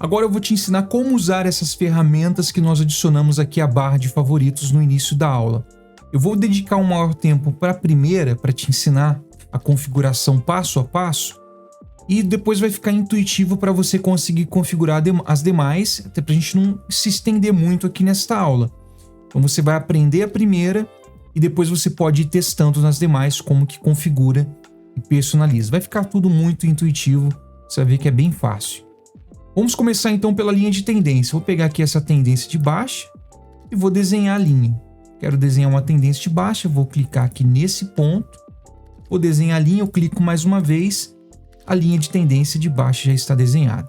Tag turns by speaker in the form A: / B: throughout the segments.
A: Agora eu vou te ensinar como usar essas ferramentas que nós adicionamos aqui à barra de favoritos no início da aula. Eu vou dedicar um maior tempo para a primeira, para te ensinar a configuração passo a passo, e depois vai ficar intuitivo para você conseguir configurar as demais, até para a gente não se estender muito aqui nesta aula. Então você vai aprender a primeira e depois você pode ir testando nas demais como que configura e personaliza. Vai ficar tudo muito intuitivo, você vai ver que é bem fácil. Vamos começar então pela linha de tendência. Vou pegar aqui essa tendência de baixa e vou desenhar a linha. Quero desenhar uma tendência de baixa, vou clicar aqui nesse ponto, vou desenhar a linha, eu clico mais uma vez, a linha de tendência de baixa já está desenhada.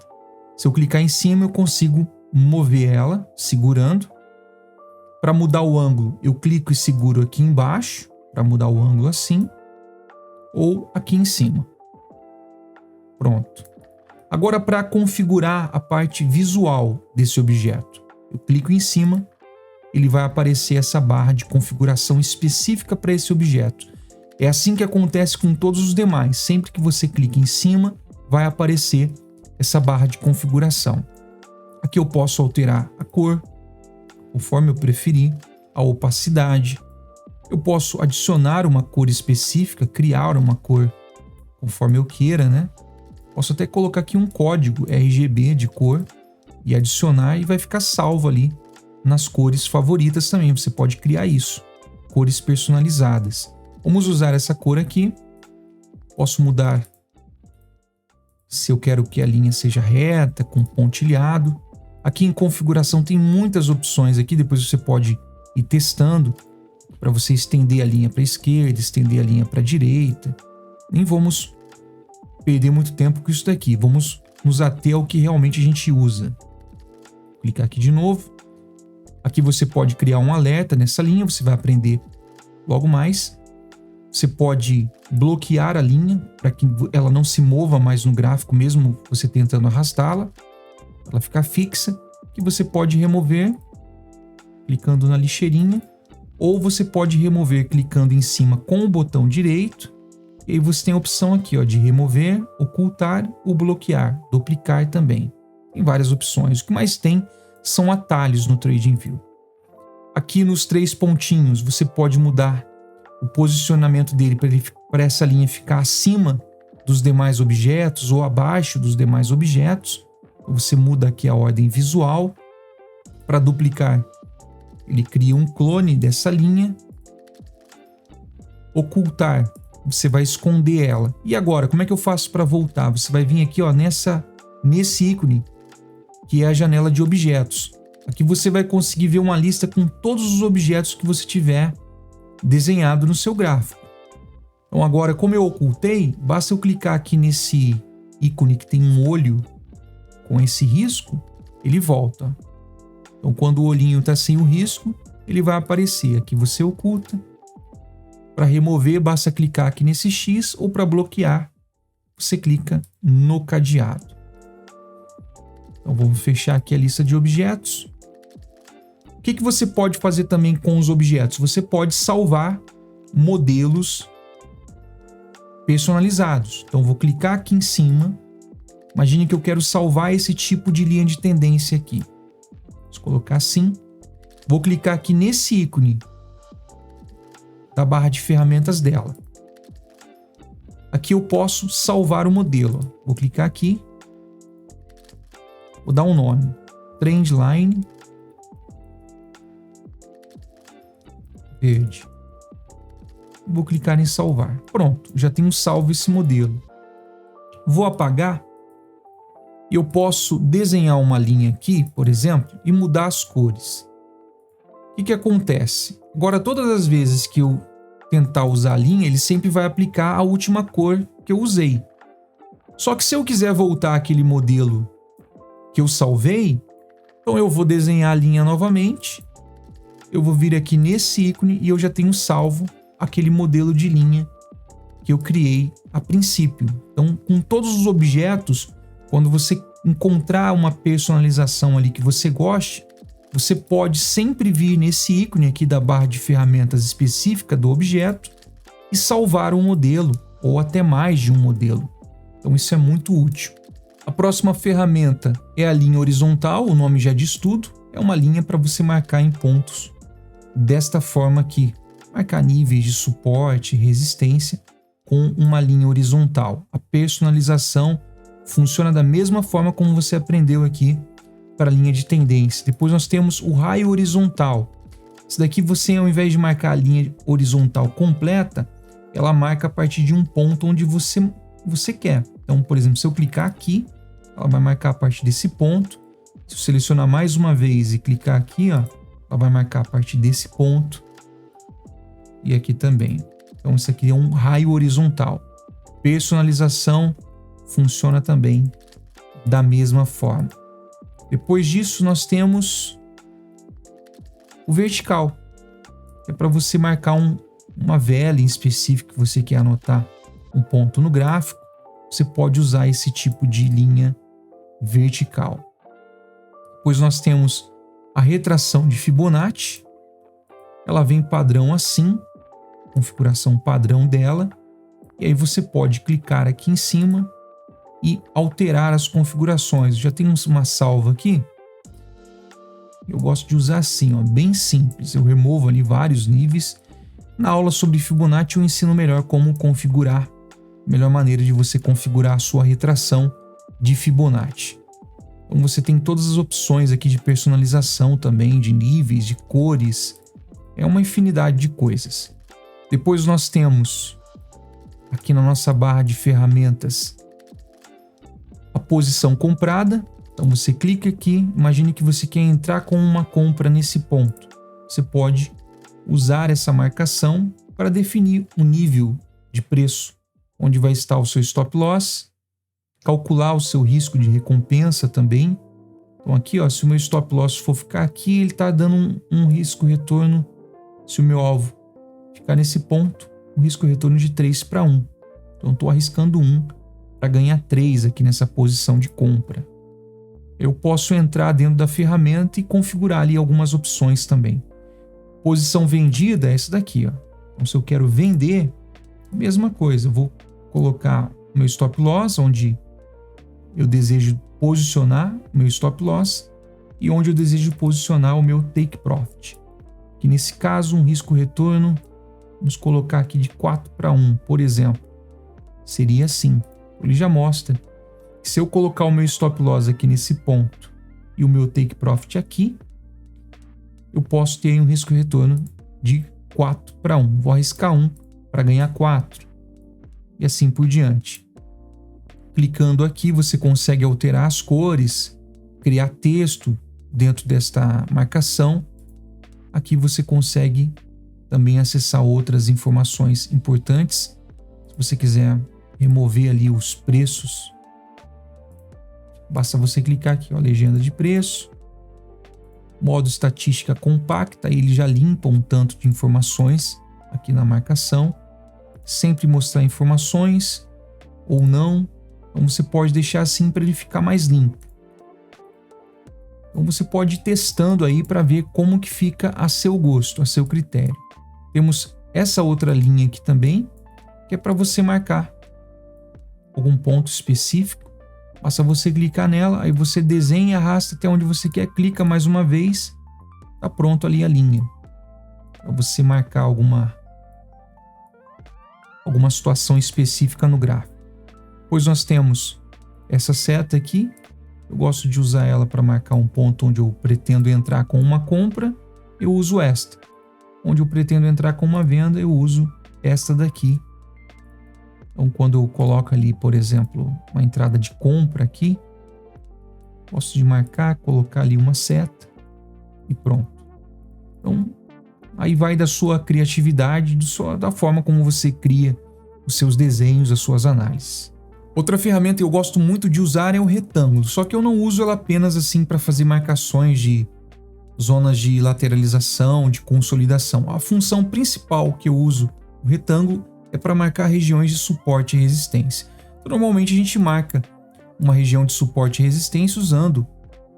A: Se eu clicar em cima, eu consigo mover ela, segurando. Para mudar o ângulo, eu clico e seguro aqui embaixo, para mudar o ângulo assim, ou aqui em cima. Pronto. Agora, para configurar a parte visual desse objeto, eu clico em cima, ele vai aparecer essa barra de configuração específica para esse objeto. É assim que acontece com todos os demais. Sempre que você clica em cima, vai aparecer essa barra de configuração. Aqui eu posso alterar a cor, conforme eu preferir, a opacidade. Eu posso adicionar uma cor específica, criar uma cor conforme eu queira, né? Posso até colocar aqui um código RGB de cor e adicionar e vai ficar salvo ali nas cores favoritas também. Você pode criar isso, cores personalizadas. Vamos usar essa cor aqui. Posso mudar se eu quero que a linha seja reta, com pontilhado. Aqui em configuração tem muitas opções aqui, depois você pode ir testando para você estender a linha para a esquerda, estender a linha para a direita. Nem vamos perder muito tempo com isso daqui. Vamos nos ater ao que realmente a gente usa. Vou clicar aqui de novo. Aqui você pode criar um alerta nessa linha, você vai aprender logo mais. Você pode bloquear a linha para que ela não se mova mais no gráfico, mesmo você tentando arrastá-la. Ela ficar fixa, que você pode remover clicando na lixeirinha, ou você pode remover clicando em cima com o botão direito. E aí você tem a opção aqui, ó, de remover, ocultar ou bloquear, duplicar também. Tem várias opções. O que mais tem são atalhos no TradingView. Aqui nos 3 pontinhos você pode mudar o posicionamento dele para essa linha ficar acima dos demais objetos ou abaixo dos demais objetos. Você muda aqui a ordem visual. Para duplicar, ele cria um clone dessa linha. Ocultar, você vai esconder ela. E agora, como é que eu faço para voltar? Você vai vir aqui, ó, nesse ícone, que é a janela de objetos. Aqui você vai conseguir ver uma lista com todos os objetos que você tiver desenhado no seu gráfico. Então agora, como eu ocultei, basta eu clicar aqui nesse ícone que tem um olho com esse risco, ele volta. Então quando o olhinho está sem o risco, ele vai aparecer. Aqui você oculta. Para remover, basta clicar aqui nesse X, ou para bloquear, você clica no cadeado. Então vamos fechar aqui a lista de objetos. O que você pode fazer também com os objetos? Você pode salvar modelos personalizados. Então vou clicar aqui em cima. Imagine que eu quero salvar esse tipo de linha de tendência aqui. Vou colocar assim. Vou clicar aqui nesse ícone da barra de ferramentas dela. Aqui eu posso salvar o modelo. Vou clicar aqui. Vou dar um nome. Trendline verde. Vou clicar em salvar. Pronto, já tenho salvo esse modelo. Vou apagar e eu posso desenhar uma linha aqui, por exemplo, e mudar as cores. O que acontece? Agora, todas as vezes que eu tentar usar a linha, ele sempre vai aplicar a última cor que eu usei. Só que se eu quiser voltar àquele modelo que eu salvei, então eu vou desenhar a linha novamente. Eu vou vir aqui nesse ícone e eu já tenho salvo aquele modelo de linha que eu criei a princípio. Então, com todos os objetos, quando você encontrar uma personalização ali que você goste, você pode sempre vir nesse ícone aqui da barra de ferramentas específica do objeto e salvar um modelo ou até mais de um modelo. Então isso é muito útil. A próxima ferramenta é a linha horizontal, o nome já diz tudo. É uma linha para você marcar em pontos desta forma aqui. Marcar níveis de suporte, resistência com uma linha horizontal. A personalização funciona da mesma forma como você aprendeu aqui para a linha de tendência. Depois nós temos o raio horizontal. Esse daqui você, ao invés de marcar a linha horizontal completa, ela marca a partir de um ponto onde você quer. Então, por exemplo, se eu clicar aqui, ela vai marcar a partir desse ponto. Se eu selecionar mais uma vez e clicar aqui, ó, ela vai marcar a partir desse ponto. E aqui também. Então, isso aqui é um raio horizontal. Personalização funciona também da mesma forma. Depois disso, nós temos o vertical. É para você marcar uma vela em específico que você quer anotar um ponto no gráfico. Você pode usar esse tipo de linha vertical. Depois nós temos a retração de Fibonacci. Ela vem padrão assim, configuração padrão dela. E aí você pode clicar aqui em cima e alterar as configurações. Já tem uma salva aqui. Eu gosto de usar assim, ó, bem simples. Eu removo ali vários níveis. Na aula sobre Fibonacci eu ensino melhor como configurar, melhor maneira de você configurar a sua retração de Fibonacci. Então você tem todas as opções aqui de personalização também, de níveis, de cores. É uma infinidade de coisas. Depois nós temos aqui na nossa barra de ferramentas a posição comprada. Então você clica aqui, imagine que você quer entrar com uma compra nesse ponto. Você pode usar essa marcação para definir o nível de preço, onde vai estar o seu stop loss, calcular o seu risco de recompensa também. Então aqui, ó, se o meu stop loss for ficar aqui, ele está dando um risco retorno. Se o meu alvo ficar nesse ponto, um risco retorno de 3 para 1. Então estou arriscando 1 para ganhar 3 aqui nessa posição de compra. Eu posso entrar dentro da ferramenta e configurar ali algumas opções também. Posição vendida é essa daqui, ó. Então se eu quero vender, mesma coisa, eu vou colocar o meu stop loss, onde eu desejo posicionar o meu stop loss e onde eu desejo posicionar o meu take profit. Que nesse caso, um risco retorno, vamos colocar aqui de 4 para 1, por exemplo. Seria assim. Ele já mostra que se eu colocar o meu stop loss aqui nesse ponto e o meu take profit aqui, eu posso ter um risco retorno de 4 para 1. Vou arriscar 1 para ganhar 4. E assim por diante. Clicando aqui, você consegue alterar as cores, criar texto dentro desta marcação. Aqui você consegue também acessar outras informações importantes. Se você quiser remover ali os preços, basta você clicar aqui, ó, legenda de preço, modo estatística compacta, ele já limpa um tanto de informações aqui na marcação. Sempre mostrar informações ou não. Então você pode deixar assim para ele ficar mais limpo. Então você pode ir testando aí para ver como que fica a seu gosto, a seu critério. Temos essa outra linha aqui também, que é para você marcar algum ponto específico. Basta você clicar nela, aí você desenha e arrasta até onde você quer, clica mais uma vez, tá pronto ali a linha. Para você marcar alguma situação específica no gráfico. Depois nós temos essa seta aqui. Eu gosto de usar ela para marcar um ponto onde eu pretendo entrar com uma compra, eu uso esta. Onde eu pretendo entrar com uma venda, eu uso esta daqui. Então, quando eu coloco ali, por exemplo, uma entrada de compra aqui, posso de marcar, colocar ali uma seta e pronto. Então, aí vai da sua criatividade, da forma como você cria os seus desenhos, as suas análises. Outra ferramenta que eu gosto muito de usar é o retângulo, só que eu não uso ela apenas assim para fazer marcações de zonas de lateralização, de consolidação. A função principal que eu uso o retângulo é para marcar regiões de suporte e resistência. Então, normalmente a gente marca uma região de suporte e resistência usando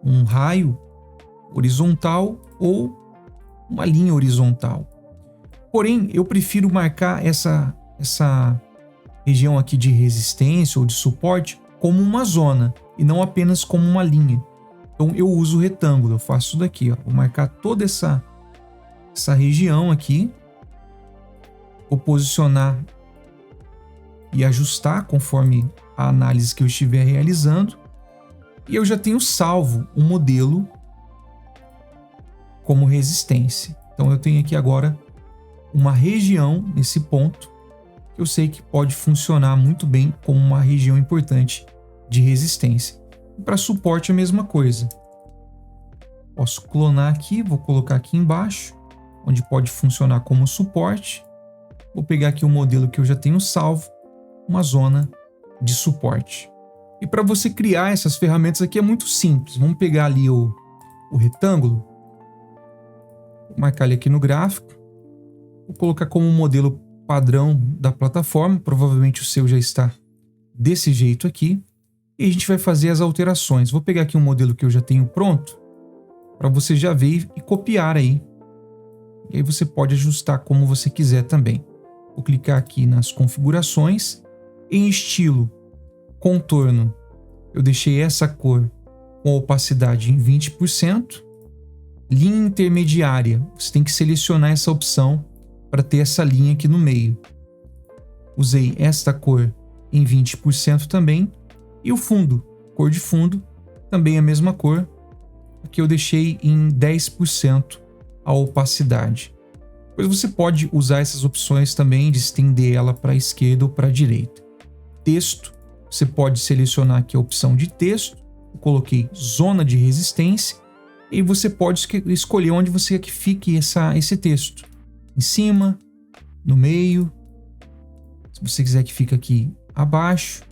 A: um raio horizontal ou uma linha horizontal. Porém, eu prefiro marcar essa região aqui de resistência ou de suporte como uma zona. e não apenas como uma linha. Então eu uso o retângulo, eu faço isso daqui, ó. Vou marcar toda essa região aqui, vou posicionar e ajustar conforme a análise que eu estiver realizando, e eu já tenho salvo um modelo como resistência. Então eu tenho aqui agora uma região nesse ponto que eu sei que pode funcionar muito bem como uma região importante de resistência. Para suporte é a mesma coisa. Posso clonar aqui, vou colocar aqui embaixo, onde pode funcionar como suporte. Vou pegar aqui o modelo que eu já tenho salvo, uma zona de suporte. E para você criar essas ferramentas aqui é muito simples. Vamos pegar ali o retângulo, vou marcar ele aqui no gráfico, vou colocar como modelo padrão da plataforma, provavelmente o seu já está desse jeito aqui, e a gente vai fazer as alterações. Vou pegar aqui um modelo que eu já tenho pronto, para você já ver e copiar aí. E aí você pode ajustar como você quiser também. Vou clicar aqui nas configurações, em estilo, contorno, eu deixei essa cor com opacidade em 20%. Linha intermediária, você tem que selecionar essa opção para ter essa linha aqui no meio. Usei esta cor em 20% também. E o fundo, cor de fundo, também a mesma cor. Aqui eu deixei em 10% a opacidade. Depois você pode usar essas opções também de estender ela para a esquerda ou para a direita. Texto, você pode selecionar aqui a opção de texto. Eu coloquei zona de resistência. E você pode escolher onde você quer que fique esse texto. Em cima, no meio. Se você quiser que fique aqui abaixo.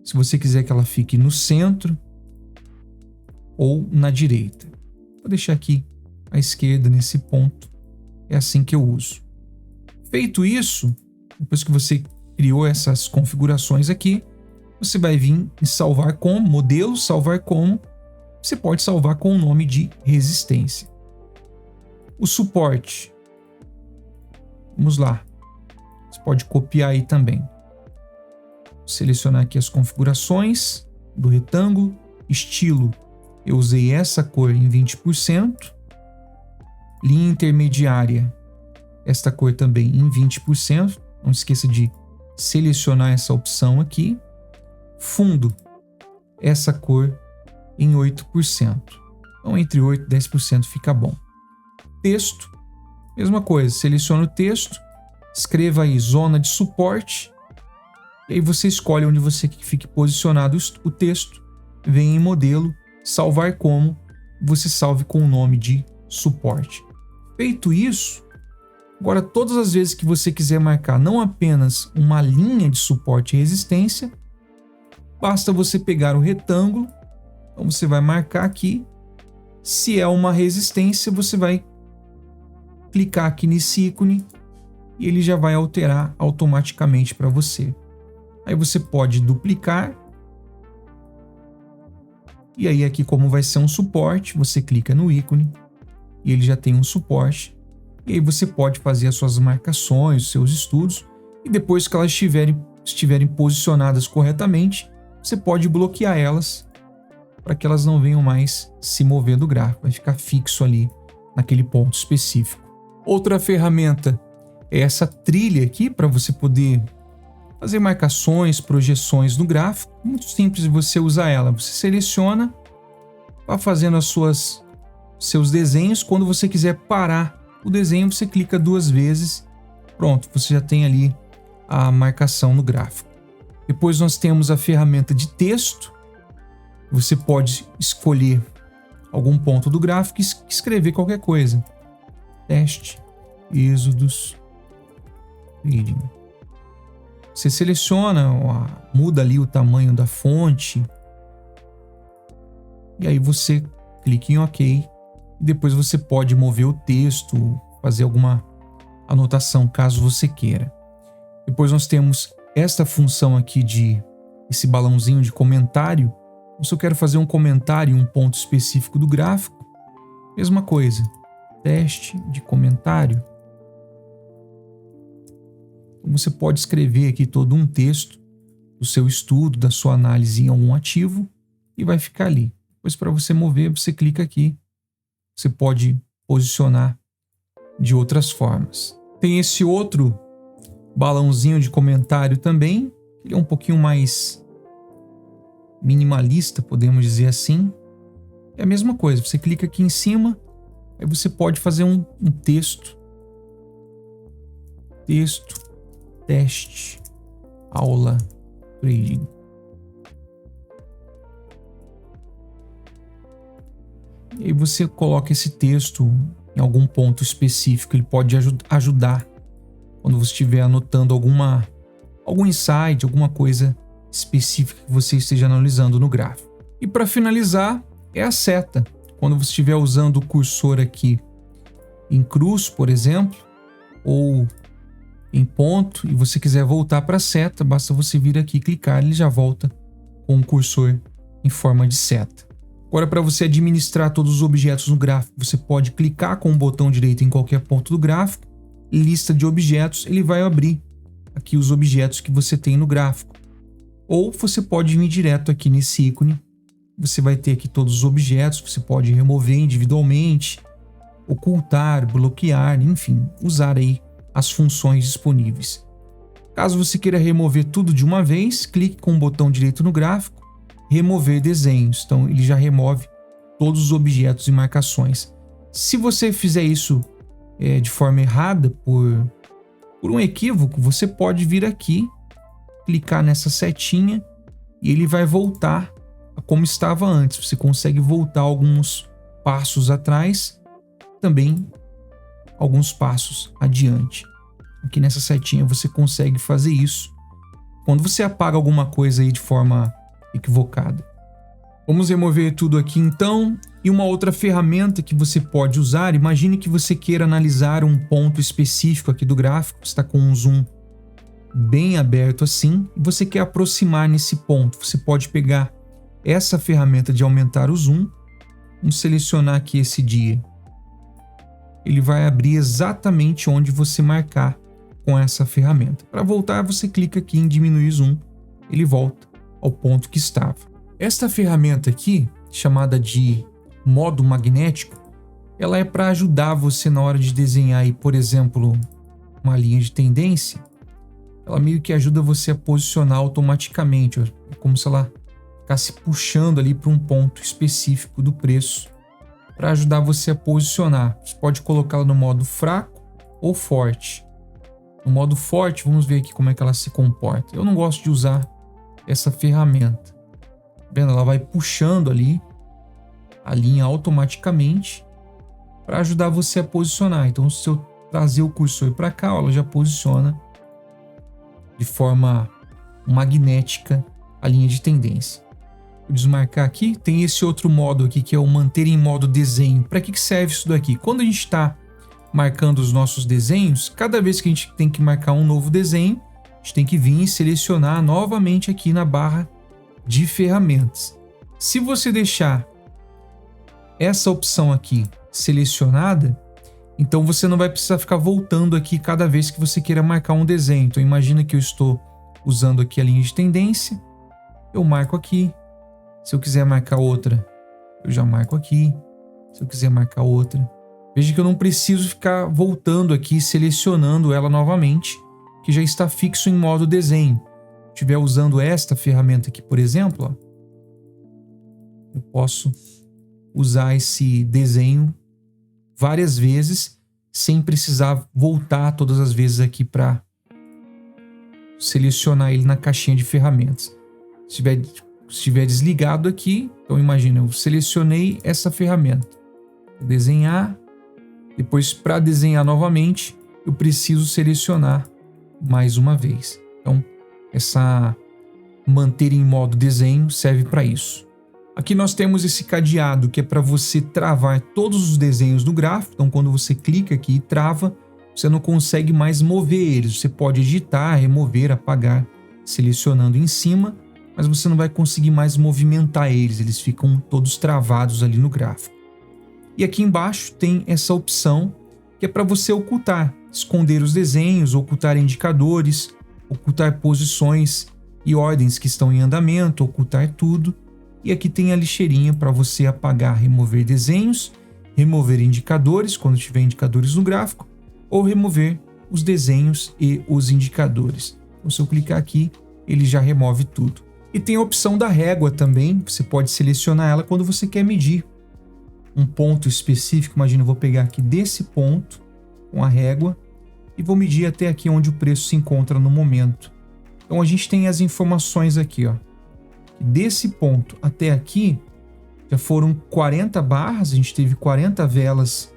A: Se você quiser que ela fique no centro ou na direita. Vou deixar aqui à esquerda nesse ponto. É assim que eu uso. Feito isso, depois que você criou essas configurações aqui, você vai vir em salvar como, modelo, salvar como. Você pode salvar com o nome de resistência. O suporte. Vamos lá. Você pode copiar aí também. Selecionar aqui as configurações do retângulo. Estilo. Eu usei essa cor em 20%. Linha intermediária. Esta cor também em 20%. Não esqueça de selecionar essa opção aqui. Fundo. Essa cor em 8%. Então, entre 8% e 10% fica bom. Texto, mesma coisa. Seleciona o texto, escreva aí zona de suporte, e aí você escolhe onde você quer que fique posicionado o texto, vem em modelo, salvar como, você salve com o nome de suporte. Feito isso, agora todas as vezes que você quiser marcar não apenas uma linha de suporte e resistência, basta você pegar o retângulo. Então você vai marcar aqui. Se é uma resistência, você vai clicar aqui nesse ícone e ele já vai alterar automaticamente para você. Aí você pode duplicar. E aí aqui, como vai ser um suporte, você clica no ícone e ele já tem um suporte. E aí você pode fazer as suas marcações, os seus estudos, e depois que elas estiverem posicionadas corretamente, você pode bloquear elas para que elas não venham mais se mover do gráfico, vai ficar fixo ali naquele ponto específico. Outra ferramenta é essa trilha aqui para você poder fazer marcações, projeções no gráfico. Muito simples de você usar ela. Você seleciona, vai fazendo seus desenhos. Quando você quiser parar o desenho, você clica 2 vezes. Pronto, você já tem ali a marcação no gráfico. Depois nós temos a ferramenta de texto. Você pode escolher algum ponto do gráfico e escrever qualquer coisa. Teste, êxodos, reading. Você seleciona, muda ali o tamanho da fonte. E aí você clica em OK. E depois você pode mover o texto, fazer alguma anotação caso você queira. Depois nós temos esta função aqui esse balãozinho de comentário. Se eu quero fazer um comentário em um ponto específico do gráfico, mesma coisa. Teste de comentário. Então você pode escrever aqui todo um texto do seu estudo, da sua análise em algum ativo e vai ficar ali. Depois, para você mover, você clica aqui. Você pode posicionar de outras formas. Tem esse outro balãozinho de comentário também. Ele é um pouquinho mais minimalista, podemos dizer assim. É a mesma coisa. Você clica aqui em cima, aí você pode fazer um texto. Texto, teste, aula, trading. E aí você coloca esse texto em algum ponto específico. Ele pode ajudar quando você estiver anotando algum insight, alguma coisa específica que você esteja analisando no gráfico. E para finalizar, é a seta. Quando você estiver usando o cursor aqui em cruz, por exemplo, ou em ponto, e você quiser voltar para a seta, basta você vir aqui e clicar, ele já volta com o cursor em forma de seta. Agora, para você administrar todos os objetos no gráfico, você pode clicar com o botão direito em qualquer ponto do gráfico, lista de objetos, ele vai abrir aqui os objetos que você tem no gráfico. Ou você pode vir direto aqui nesse ícone, você vai ter aqui todos os objetos, você pode remover individualmente, ocultar, bloquear, enfim, usar aí as funções disponíveis. Caso você queira remover tudo de uma vez, clique com o botão direito no gráfico, remover desenhos. Então ele já remove todos os objetos e marcações. Se você fizer isso de forma errada, por um equívoco, você pode vir aqui, clicar nessa setinha e ele vai voltar a como estava antes. Você consegue voltar alguns passos atrás, também alguns passos adiante. Aqui nessa setinha você consegue fazer isso quando você apaga alguma coisa aí de forma equivocada. Vamos remover tudo aqui então. E uma outra ferramenta que você pode usar, imagine que você queira analisar um ponto específico aqui do gráfico, está com um zoom bem aberto assim, e você quer aproximar nesse ponto. Você pode pegar essa ferramenta de aumentar o zoom, vamos selecionar aqui esse dia. Ele vai abrir exatamente onde você marcar com essa ferramenta. Para voltar, você clica aqui em diminuir zoom, ele volta ao ponto que estava. Esta ferramenta aqui, chamada de modo magnético, ela é para ajudar você na hora de desenhar aí, por exemplo, uma linha de tendência. Ela meio que ajuda você a posicionar automaticamente, é como se ela ficasse puxando ali para um ponto específico do preço para ajudar você a posicionar. Você pode colocá-la no modo fraco ou forte. No modo forte, vamos ver aqui como é que ela se comporta. Eu não gosto de usar essa ferramenta. Vendo? Ela vai puxando ali a linha automaticamente para ajudar você a posicionar. Então, se eu trazer o cursor para cá, ela já posiciona de forma magnética a linha de tendência. Vou desmarcar aqui. Tem esse outro modo aqui que é o manter em modo desenho. Para que serve isso daqui? Quando a gente está marcando os nossos desenhos, cada vez que a gente tem que marcar um novo desenho, a gente tem que vir e selecionar novamente aqui na barra de ferramentas. Se você deixar essa opção aqui selecionada, então você não vai precisar ficar voltando aqui cada vez que você queira marcar um desenho. Então imagina que eu estou usando aqui a linha de tendência, eu marco aqui. Se eu quiser marcar outra, eu já marco aqui. Se eu quiser marcar outra, veja que eu não preciso ficar voltando aqui selecionando ela novamente, que já está fixo em modo desenho. Se estiver usando esta ferramenta aqui, por exemplo, ó, eu posso usar esse desenho várias vezes sem precisar voltar todas as vezes aqui para selecionar ele na caixinha de ferramentas. Se estiver desligado aqui, então imagina, eu selecionei essa ferramenta, vou desenhar, depois para desenhar novamente eu preciso selecionar mais uma vez. Então essa manter em modo desenho serve para isso. Aqui nós temos esse cadeado que é para você travar todos os desenhos do gráfico. Então quando você clica aqui e trava, você não consegue mais mover eles. Você pode editar, remover, apagar, selecionando em cima, mas você não vai conseguir mais movimentar eles. Eles ficam todos travados ali no gráfico. E aqui embaixo tem essa opção que é para você ocultar, esconder os desenhos, ocultar indicadores, ocultar posições e ordens que estão em andamento, ocultar tudo. E aqui tem a lixeirinha para você apagar, remover desenhos, remover indicadores, quando tiver indicadores no gráfico, ou remover os desenhos e os indicadores. Então, se eu clicar aqui, ele já remove tudo. E tem a opção da régua também, você pode selecionar ela quando você quer medir um ponto específico. Imagina, eu vou pegar aqui desse ponto com a régua e vou medir até aqui onde o preço se encontra no momento. Então a gente tem as informações aqui, ó. Desse ponto até aqui já foram 40 barras, a gente teve 40 velas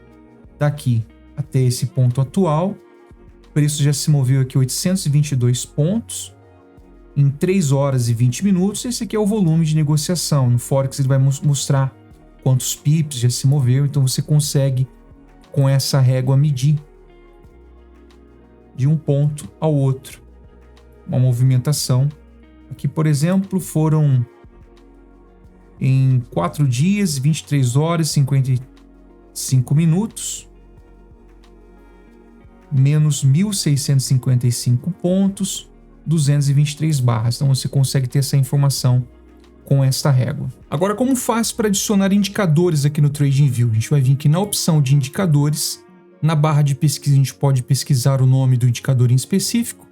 A: daqui até esse ponto atual. O preço já se moveu aqui 822 pontos em 3 horas e 20 minutos. Esse aqui é o volume de negociação. No Forex ele vai mostrar quantos pips já se moveu, então você consegue com essa régua medir de um ponto ao outro uma movimentação. Aqui, por exemplo, foram em 4 dias, 23 horas e 55 minutos, menos 1.655 pontos, 223 barras. Então você consegue ter essa informação com esta régua. Agora, como faz para adicionar indicadores aqui no TradingView? A gente vai vir aqui na opção de indicadores. Na barra de pesquisa a gente pode pesquisar o nome do indicador em específico.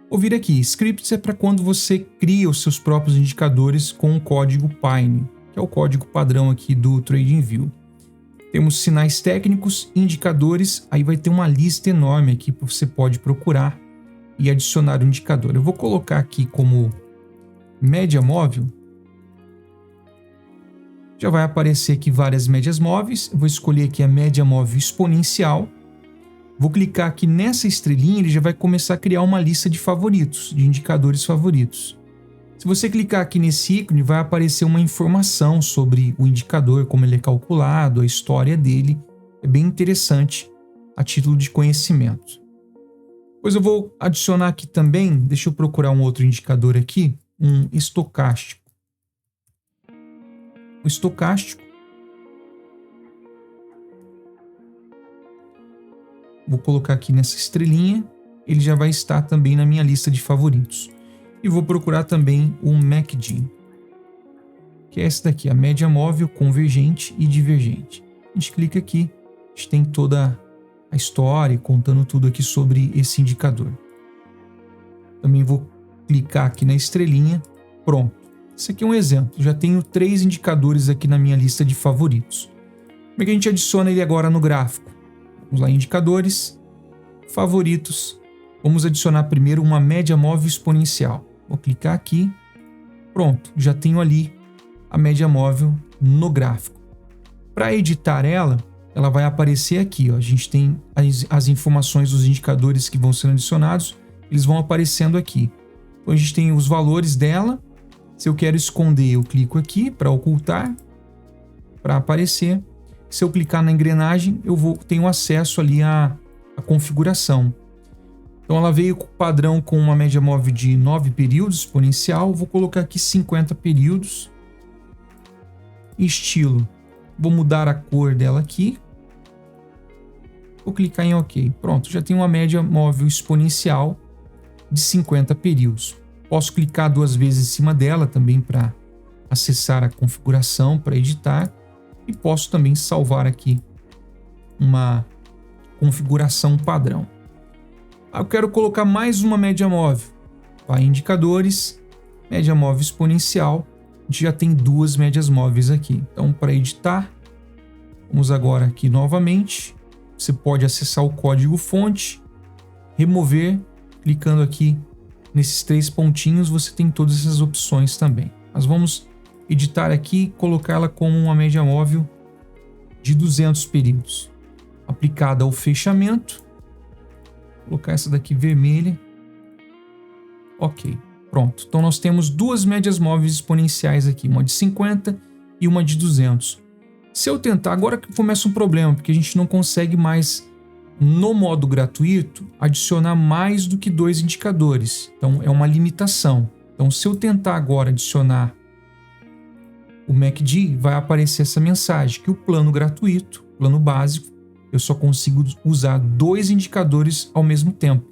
A: Ou vir aqui, scripts é para quando você cria os seus próprios indicadores com o código Pine, que é o código padrão aqui do TradingView. Temos sinais técnicos, indicadores, aí vai ter uma lista enorme aqui que você pode procurar e adicionar o indicador. Eu vou colocar aqui como média móvel. Já vai aparecer aqui várias médias móveis. Eu vou escolher aqui a média móvel exponencial. Vou clicar aqui nessa estrelinha, ele já vai começar a criar uma lista de favoritos, de indicadores favoritos. Se você clicar aqui nesse ícone, vai aparecer uma informação sobre o indicador, como ele é calculado, a história dele. É bem interessante a título de conhecimento. Depois eu vou adicionar aqui também, deixa eu procurar um outro indicador aqui, um estocástico. O estocástico, vou colocar aqui nessa estrelinha, ele já vai estar também na minha lista de favoritos. E vou procurar também o MACD, que é essa daqui, a média móvel convergente e divergente. A gente clica aqui, a gente tem toda a história contando tudo aqui sobre esse indicador. Também vou clicar aqui na estrelinha, pronto. Esse aqui é um exemplo, já tenho 3 indicadores aqui na minha lista de favoritos. Como é que a gente adiciona ele agora no gráfico? Vamos lá, indicadores, favoritos. Vamos adicionar primeiro uma média móvel exponencial. Vou clicar aqui, pronto, já tenho ali a média móvel no gráfico. Para editar ela vai aparecer aqui, ó. A gente tem as informações dos indicadores que vão sendo adicionados, eles vão aparecendo aqui. Então a gente tem os valores dela. Se eu quero esconder, eu clico aqui para ocultar, para aparecer. Se eu clicar na engrenagem, tenho acesso ali à configuração. Então ela veio padrão com uma média móvel de 9 períodos exponencial. Vou colocar aqui 50 períodos. Estilo, vou mudar a cor dela aqui. Vou clicar em OK. Pronto, já tenho uma média móvel exponencial de 50 períodos. Posso clicar 2 vezes em cima dela também para acessar a configuração, para editar. E posso também salvar aqui uma configuração padrão. Eu quero colocar mais uma média móvel. Para indicadores, média móvel exponencial. A gente já tem 2 médias móveis aqui. Então, para editar, vamos agora aqui novamente. Você pode acessar o código fonte, remover, clicando aqui nesses 3 pontinhos, você tem todas essas opções também. Mas vamos editar aqui e colocá-la como uma média móvel de 200 períodos. Aplicada ao fechamento, vou colocar essa daqui vermelha. Ok, pronto. Então nós temos 2 médias móveis exponenciais aqui, uma de 50 e uma de 200. Se eu tentar, agora que começa um problema, porque a gente não consegue mais, no modo gratuito, adicionar mais do que 2 indicadores. Então é uma limitação. Então se eu tentar agora adicionar o MACD, vai aparecer essa mensagem que o plano gratuito, plano básico, eu só consigo usar 2 indicadores ao mesmo tempo.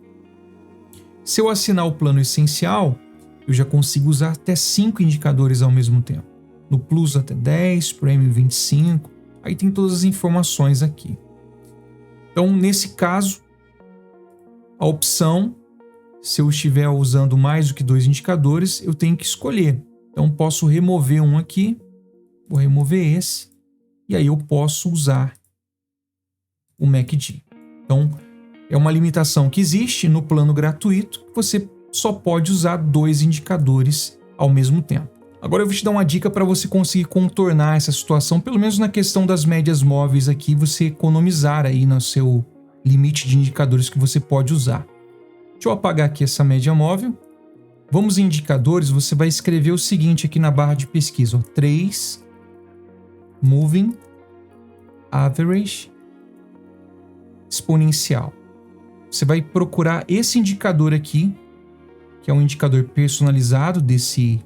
A: Se eu assinar o plano essencial, eu já consigo usar até 5 indicadores ao mesmo tempo. No Plus até 10, Premium 25, aí tem todas as informações aqui. Então, nesse caso, a opção, se eu estiver usando mais do que 2 indicadores, eu tenho que escolher. Então, posso remover um aqui, vou remover esse, e aí eu posso usar o MACD. Então, é uma limitação que existe no plano gratuito, que você só pode usar 2 indicadores ao mesmo tempo. Agora eu vou te dar uma dica para você conseguir contornar essa situação, pelo menos na questão das médias móveis aqui, você economizar aí no seu limite de indicadores que você pode usar. Deixa eu apagar aqui essa média móvel. Vamos em indicadores, você vai escrever o seguinte aqui na barra de pesquisa, ó, 3 Moving Average Exponencial. Você vai procurar esse indicador aqui, que é um indicador personalizado desse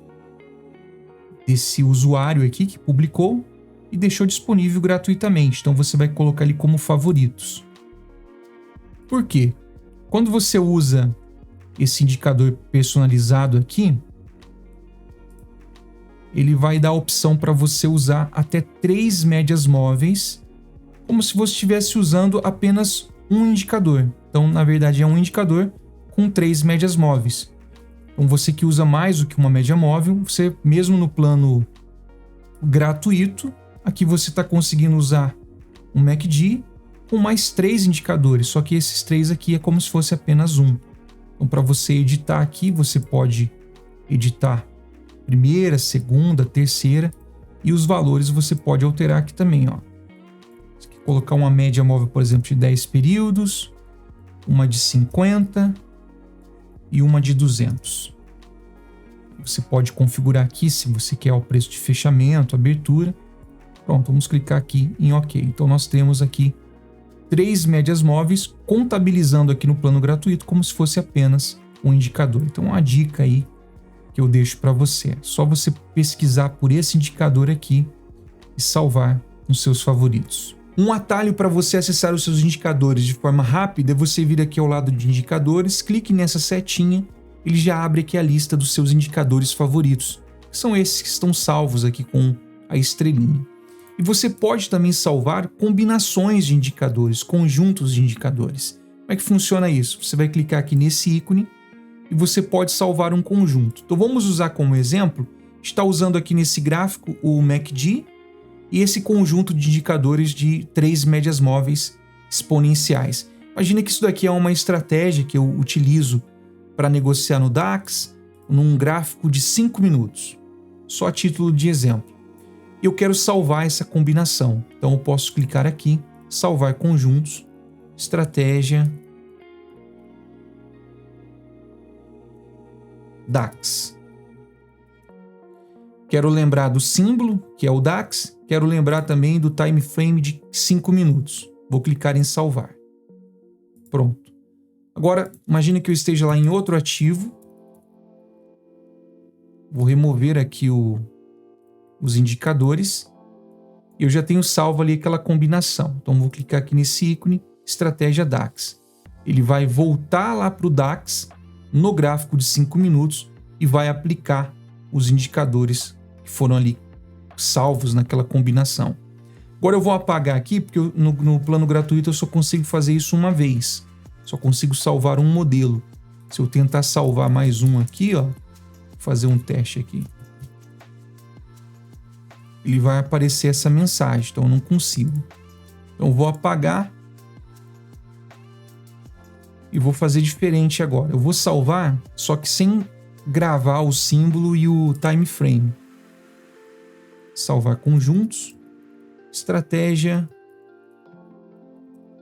A: usuário aqui que publicou e deixou disponível gratuitamente. Então você vai colocar ele como favoritos. Por quê? Quando você usa esse indicador personalizado aqui, ele vai dar a opção para você usar até 3 médias móveis, como se você estivesse usando apenas um indicador. Então, na verdade, é um indicador com 3 médias móveis. Então, você que usa mais do que uma média móvel, você mesmo no plano gratuito, aqui você está conseguindo usar um MACD com mais 3 indicadores, só que esses 3 aqui é como se fosse apenas um. Então, para você editar aqui, você pode editar primeira, segunda, terceira, e os valores você pode alterar aqui também, ó. Você quer colocar uma média móvel, por exemplo, de 10 períodos, uma de 50 e uma de 200. Você pode configurar aqui se você quer o preço de fechamento, abertura. Pronto, vamos clicar aqui em OK. Então nós temos aqui 3 médias móveis, contabilizando aqui no plano gratuito como se fosse apenas um indicador. Então uma dica aí que eu deixo para você. Só você pesquisar por esse indicador aqui e salvar nos seus favoritos. Um atalho para você acessar os seus indicadores de forma rápida é você vir aqui ao lado de indicadores, clique nessa setinha, ele já abre aqui a lista dos seus indicadores favoritos, que são esses que estão salvos aqui com a estrelinha. E você pode também salvar combinações de indicadores, conjuntos de indicadores. Como é que funciona isso? Você vai clicar aqui nesse ícone e você pode salvar um conjunto. Então vamos usar como exemplo, está usando aqui nesse gráfico o MACD e esse conjunto de indicadores de 3 médias móveis exponenciais. Imagina que isso daqui é uma estratégia que eu utilizo para negociar no DAX num gráfico de 5 minutos, só a título de exemplo. Eu quero salvar essa combinação, então eu posso clicar aqui, salvar conjuntos, estratégia DAX. Quero lembrar do símbolo, que é o DAX, quero lembrar também do time frame de 5 minutos. Vou clicar em salvar. Pronto. Agora, imagine que eu esteja lá em outro ativo. Vou remover aqui os indicadores. Eu já tenho salvo ali aquela combinação. Então, vou clicar aqui nesse ícone, estratégia DAX. Ele vai voltar lá para o DAX, no gráfico de 5 minutos, e vai aplicar os indicadores que foram ali salvos naquela combinação. Agora eu vou apagar aqui, porque no plano gratuito eu só consigo fazer isso uma vez. Só consigo salvar um modelo. Se eu tentar salvar mais um aqui, ó, vou fazer um teste aqui. Ele vai aparecer essa mensagem, então eu não consigo. Então eu vou apagar e vou fazer diferente agora. Eu vou salvar, só que sem gravar o símbolo e o time frame. Salvar conjuntos, estratégia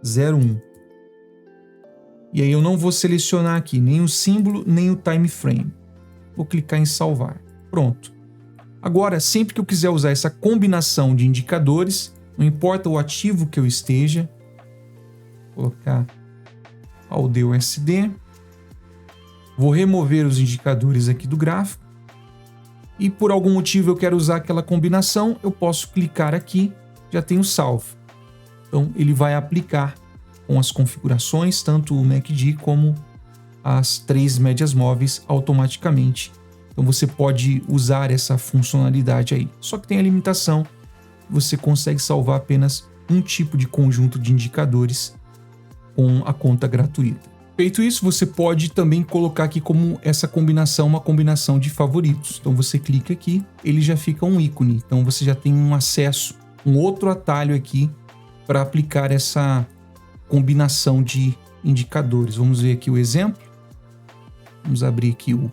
A: 01. E aí eu não vou selecionar aqui nem o símbolo, nem o time frame. Vou clicar em salvar. Pronto. Agora, sempre que eu quiser usar essa combinação de indicadores, não importa o ativo que eu esteja, vou colocar AUD/USD, vou remover os indicadores aqui do gráfico e por algum motivo eu quero usar aquela combinação, eu posso clicar aqui, já tenho salvo. Então ele vai aplicar com as configurações, tanto o MACD como as 3 médias móveis automaticamente. Então você pode usar essa funcionalidade aí. Só que tem a limitação, você consegue salvar apenas um tipo de conjunto de indicadores com a conta gratuita. Feito isso, você pode também colocar aqui como essa combinação, uma combinação de favoritos. Então você clica aqui, ele já fica um ícone. Então você já tem um acesso, um outro atalho aqui para aplicar essa combinação de indicadores. Vamos ver aqui o exemplo. Vamos abrir aqui o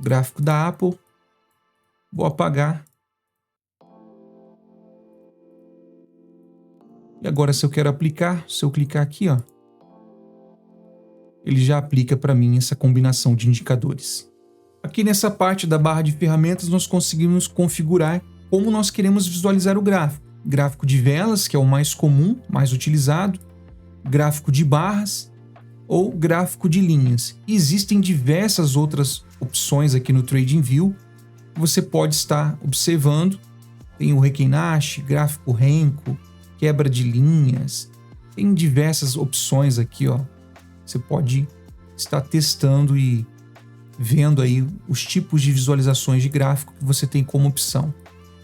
A: gráfico da Apple. Vou apagar. E agora, se eu quero aplicar, se eu clicar aqui, ó, ele já aplica para mim essa combinação de indicadores. Aqui nessa parte da barra de ferramentas, nós conseguimos configurar como nós queremos visualizar o gráfico. Gráfico de velas, que é o mais comum, mais utilizado, gráfico de barras ou gráfico de linhas. E existem diversas outras opções aqui no TradingView que você pode estar observando. Tem o Heikin Nash, gráfico Renko, quebra de linhas. Tem diversas opções aqui, ó. Você pode estar testando e vendo aí os tipos de visualizações de gráfico que você tem como opção.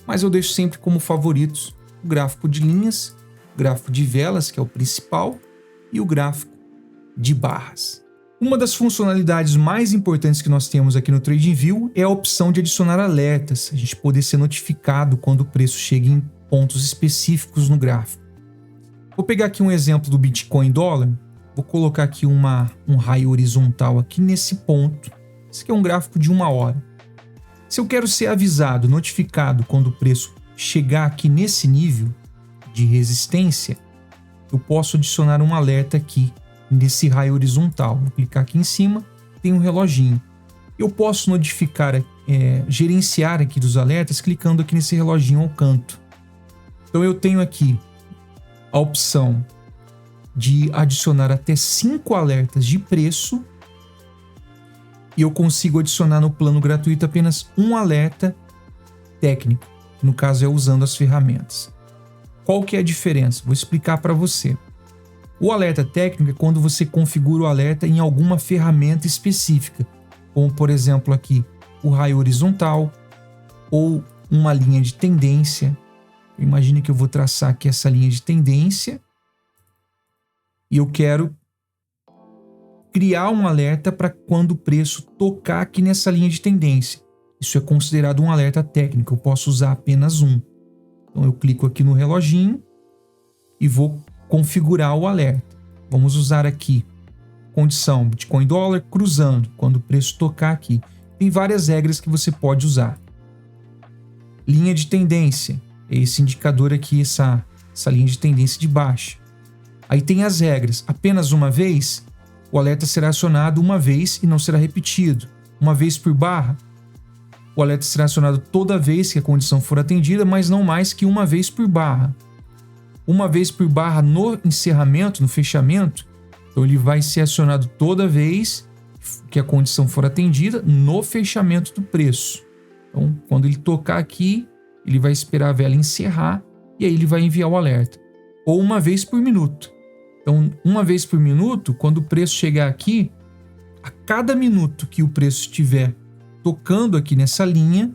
A: Mas eu deixo sempre como favoritos o gráfico de linhas, o gráfico de velas, que é o principal, e o gráfico de barras. Uma das funcionalidades mais importantes que nós temos aqui no TradingView é a opção de adicionar alertas, a gente poder ser notificado quando o preço chega em pontos específicos no gráfico. Vou pegar aqui um exemplo do Bitcoin dólar, vou colocar aqui um raio horizontal aqui nesse ponto. Esse aqui é um gráfico de 1 hora. Se eu quero ser avisado, notificado quando o preço chegar aqui nesse nível de resistência, eu posso adicionar um alerta aqui nesse raio horizontal. Vou clicar aqui em cima, tem um reloginho. Eu posso notificar, gerenciar aqui dos alertas clicando aqui nesse reloginho ao canto. Então eu tenho aqui a opção de adicionar até 5 alertas de preço e eu consigo adicionar no plano gratuito apenas um alerta técnico, que no caso é usando as ferramentas. Qual que é a diferença? Vou explicar para você. O alerta técnico é quando você configura o alerta em alguma ferramenta específica, como por exemplo aqui o raio horizontal ou uma linha de tendência. Imagine que eu vou traçar aqui essa linha de tendência e eu quero criar um alerta para quando o preço tocar aqui nessa linha de tendência. Isso é considerado um alerta técnico, eu posso usar apenas um. Então eu clico aqui no reloginho e vou configurar o alerta. Vamos usar aqui condição Bitcoin dólar cruzando, quando o preço tocar aqui. Tem várias regras que você pode usar. Linha de tendência, esse indicador aqui, essa linha de tendência de baixa. Aí tem as regras, apenas uma vez, o alerta será acionado uma vez e não será repetido. Uma vez por barra, o alerta será acionado toda vez que a condição for atendida, mas não mais que uma vez por barra. Uma vez por barra no encerramento, no fechamento, então ele vai ser acionado toda vez que a condição for atendida no fechamento do preço. Então, quando ele tocar aqui, ele vai esperar a vela encerrar e aí ele vai enviar o alerta. Ou uma vez por minuto. Então, uma vez por minuto, quando o preço chegar aqui, a cada minuto que o preço estiver tocando aqui nessa linha,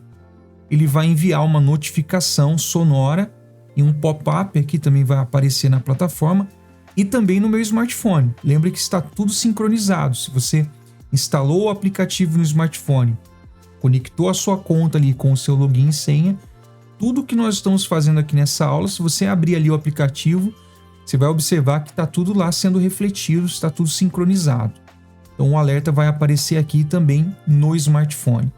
A: ele vai enviar uma notificação sonora e um pop-up aqui também vai aparecer na plataforma e também no meu smartphone. Lembre que está tudo sincronizado. Se você instalou o aplicativo no smartphone, conectou a sua conta ali com o seu login e senha, tudo que nós estamos fazendo aqui nessa aula, se você abrir ali o aplicativo, você vai observar que está tudo lá sendo refletido, está tudo sincronizado. Então o alerta vai aparecer aqui também no smartphone.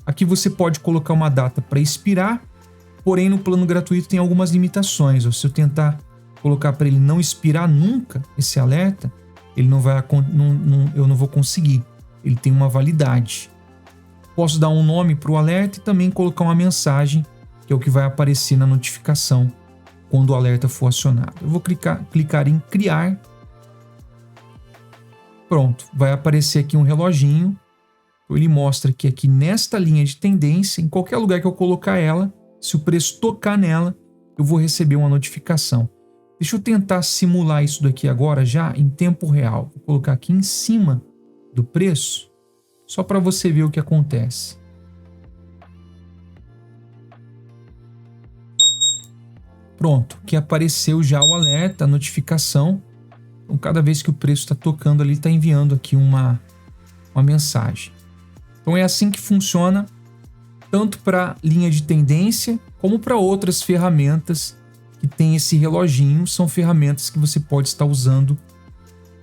A: Aqui você pode colocar uma data para expirar, porém no plano gratuito tem algumas limitações. Se eu tentar colocar para ele não expirar nunca esse alerta, ele eu não vou conseguir. Ele tem uma validade. Posso dar um nome para o alerta e também colocar uma mensagem, que é o que vai aparecer na notificação quando o alerta for acionado. Eu vou clicar em criar. Pronto, vai aparecer aqui um reloginho. Ele mostra que aqui nesta linha de tendência, em qualquer lugar que eu colocar ela, se o preço tocar nela, eu vou receber uma notificação. Deixa eu tentar simular isso daqui agora já em tempo real. Vou colocar aqui em cima do preço. só para você ver o que acontece. Pronto, que apareceu já o alerta, a notificação. Então, cada vez que o preço está tocando ali, está enviando aqui uma mensagem. Então é assim que funciona, tanto para linha de tendência, como para outras ferramentas que tem esse reloginho. São ferramentas que você pode estar usando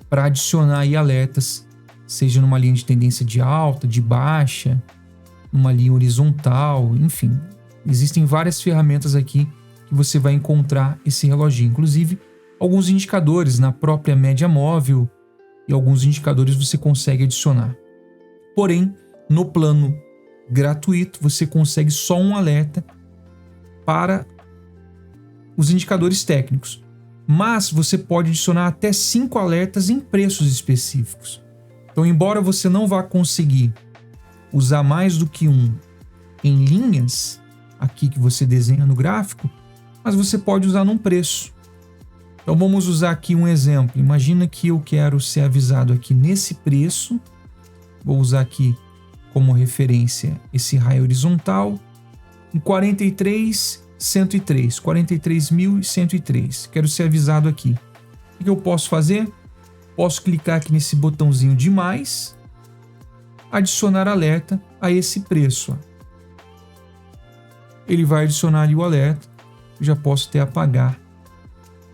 A: para adicionar aí alertas, seja numa linha de tendência de alta, de baixa, numa linha horizontal, enfim. Existem várias ferramentas aqui que você vai encontrar esse reloginho. Inclusive, alguns indicadores na própria média móvel e alguns indicadores você consegue adicionar. Porém, no plano gratuito, você consegue só um alerta para os indicadores técnicos. Mas você pode adicionar até 5 alertas em preços específicos. Então, embora você não vá conseguir usar mais do que um em linhas, aqui que você desenha no gráfico, mas você pode usar num preço. Então vamos usar aqui um exemplo. Imagina que eu quero ser avisado aqui nesse preço. Vou usar aqui como referência esse raio horizontal em 43.103, 43.103. Quero ser avisado aqui. O que eu posso fazer? Posso clicar aqui nesse botãozinho de mais, adicionar alerta a esse preço. Ele vai adicionar ali o alerta. Eu já posso até apagar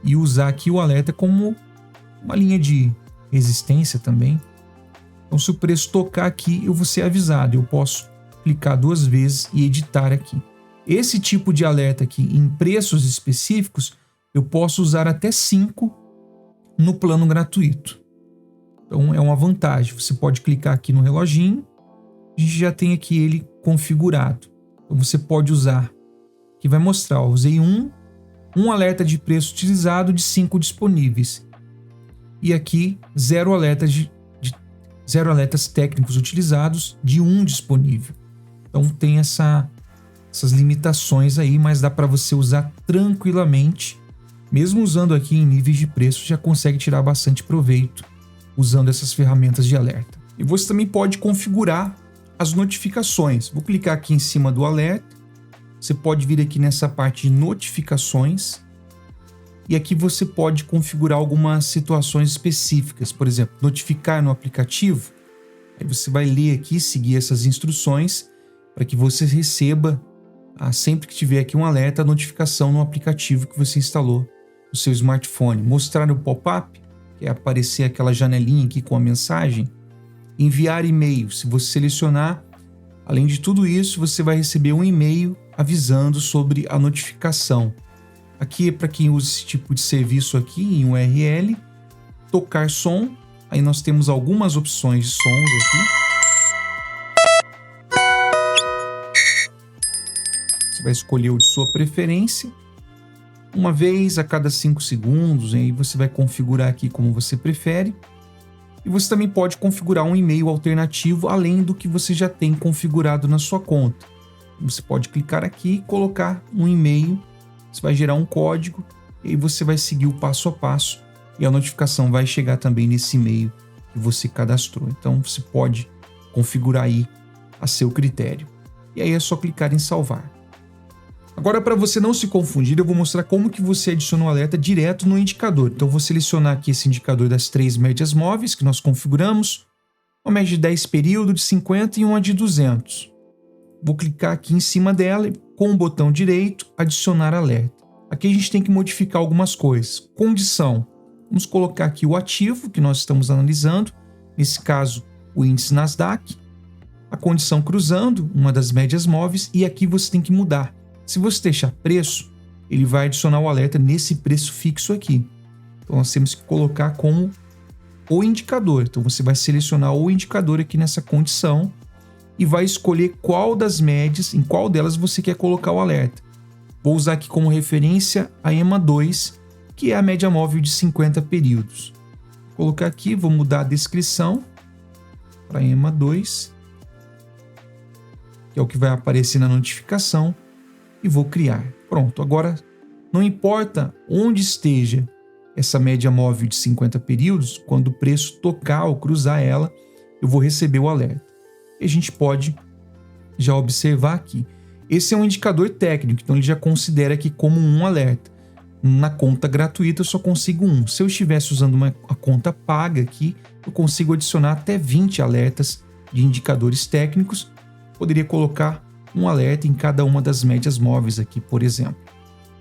A: e usar aqui o alerta como uma linha de resistência também. Então, se o preço tocar aqui, eu vou ser avisado. Eu posso clicar 2 vezes e editar aqui. Esse tipo de alerta aqui, em preços específicos, eu posso usar até 5 no plano gratuito. Então, é uma vantagem. Você pode clicar aqui no reloginho, a gente já tem aqui ele configurado. Então, você pode usar, que vai mostrar, ó, usei um alerta de preço utilizado de 5 disponíveis. E aqui, 0 alertas técnicos utilizados de 1 disponível. Então tem essas limitações aí, mas dá para você usar tranquilamente. Mesmo usando aqui em níveis de preço, já consegue tirar bastante proveito usando essas ferramentas de alerta. E você também pode configurar as notificações. Vou clicar aqui em cima do alerta. Você pode vir aqui nessa parte de notificações e aqui você pode configurar algumas situações específicas. Por exemplo, notificar no aplicativo. Aí você vai ler aqui, seguir essas instruções para que você receba, sempre que tiver aqui um alerta, a notificação no aplicativo que você instalou no seu smartphone. Mostrar o pop-up, que é aparecer aquela janelinha aqui com a mensagem. Enviar e-mail. Se você selecionar, além de tudo isso, você vai receber um e-mail avisando sobre a notificação. Aqui é para quem usa esse tipo de serviço aqui em URL. Tocar som. Aí nós temos algumas opções de sons aqui. Você vai escolher o de sua preferência. Uma vez a cada 5 segundos, aí você vai configurar aqui como você prefere. E você também pode configurar um e-mail alternativo além do que você já tem configurado na sua conta. Você pode clicar aqui e colocar um e-mail, você vai gerar um código e aí você vai seguir o passo a passo e a notificação vai chegar também nesse e-mail que você cadastrou. Então você pode configurar aí a seu critério. E aí é só clicar em salvar. Agora, para você não se confundir, eu vou mostrar como que você adiciona o alerta direto no indicador. Então eu vou selecionar aqui esse indicador das 3 médias móveis que nós configuramos, uma média de 10 períodos, de 50 e uma de 200. Vou clicar aqui em cima dela e com o botão direito, adicionar alerta. Aqui a gente tem que modificar algumas coisas. Condição. Vamos colocar aqui o ativo que nós estamos analisando, nesse caso o índice Nasdaq. A condição cruzando, uma das médias móveis, e aqui você tem que mudar. Se você deixar preço, ele vai adicionar o alerta nesse preço fixo aqui. Então nós temos que colocar como o indicador. Então você vai selecionar o indicador aqui nessa condição e vai escolher qual das médias, em qual delas você quer colocar o alerta. Vou usar aqui como referência a EMA 2, que é a média móvel de 50 períodos. Vou colocar aqui, vou mudar a descrição para EMA 2, que é o que vai aparecer na notificação, e vou criar. Pronto, agora não importa onde esteja essa média móvel de 50 períodos, quando o preço tocar ou cruzar ela, eu vou receber o alerta. E a gente pode já observar aqui. Esse é um indicador técnico, então ele já considera aqui como um alerta. Na conta gratuita eu só consigo um. Se eu estivesse usando a conta paga aqui, eu consigo adicionar até 20 alertas de indicadores técnicos. Poderia colocar um alerta em cada uma das médias móveis aqui, por exemplo.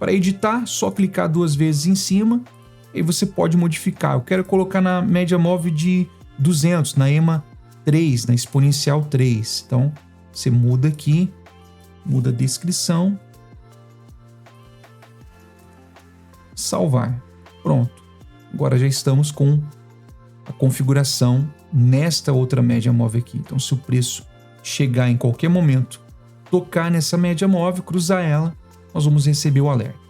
A: Para editar, só clicar 2 vezes em cima e você pode modificar. Eu quero colocar na média móvel de 200, na EMA 3, na exponencial 3. Então, você muda aqui, muda a descrição, salvar. Pronto. Agora já estamos com a configuração nesta outra média móvel aqui. Então, se o preço chegar em qualquer momento, tocar nessa média móvel, cruzar ela, nós vamos receber o alerta.